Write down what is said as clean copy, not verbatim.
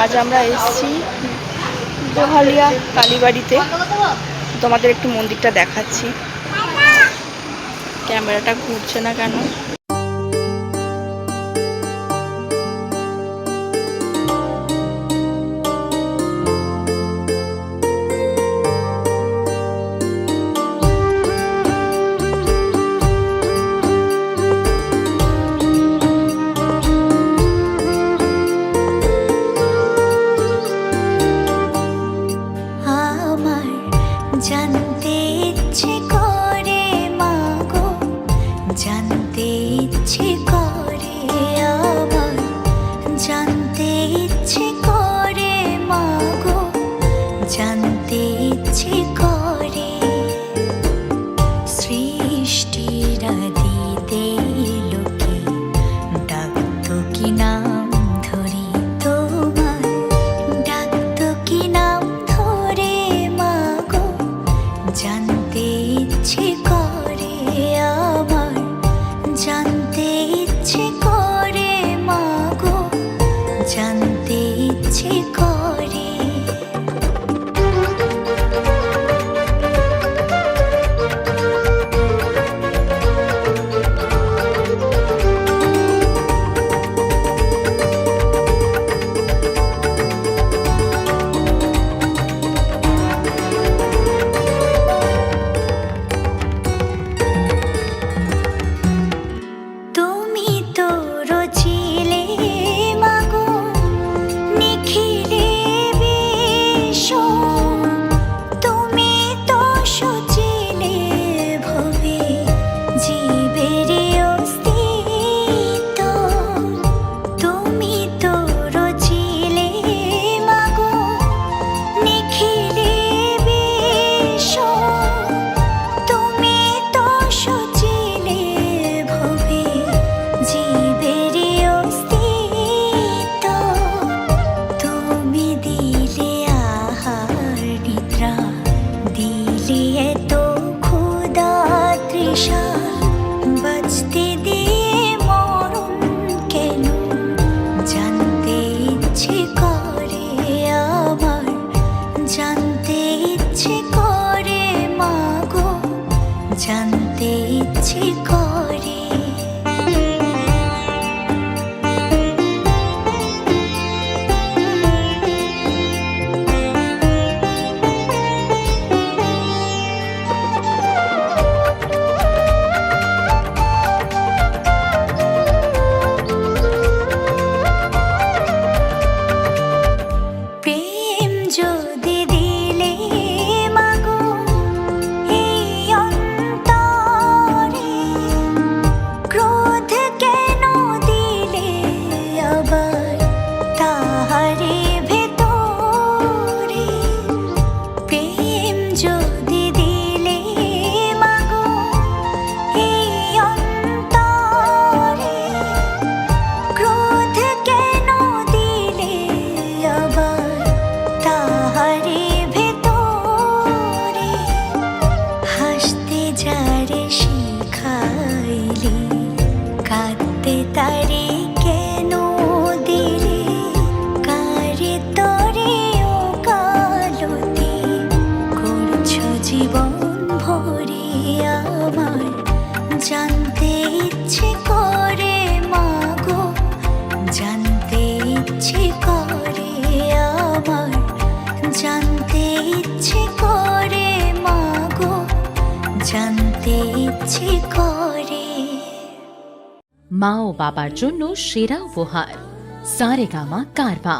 আজ আমরা এসেছি গোহালিয়া কালীবাড়িতে। তোমাদের একটু মন্দিরটা দেখাচ্ছি। ক্যামেরাটা ঘুরছে না কেন? জানতে ইচ্ছে করে মাগো, জানতে ইচ্ছে করে আমার, জানতে ইচ্ছে করে মাগো, জানতে ইচ্ছে করে সৃষ্টির আদিতে লোকে ডাকতো কি নাম ধরি তোমার, ডাকতো কি নাম ধরে মাগো, জানতে ইচ্ছে করে আমার, জানতে ইচ্ছে করে মাগো, জানতে ইচ্ছে করে। জানতে ইচ্ছে করে। প্রেম যদি দিলে মাগো এই অন্তরে, ক্রোধ কেন দিলে আবার তাহারে ভেতরে, প্রেম যদি দিলে মাগো এই অন্তরে, ক্রোধ কেন দিলে আবার তাহারে ভেতরে, হাসতে যারে শিখাইলে কাঁদতে তারে কেন দিলে, কারে তরে ও কালতি করছো জীবন ভরে আমার, জানতে ইচ্ছে করে মাগো, জানতে ইচ্ছে করে আমার, জানতে ইচ্ছে করে মাগো, জানতে ইচ্ছে করে। মা ও বাবার জন্য সেরা উপহার সারেগামা কারবা।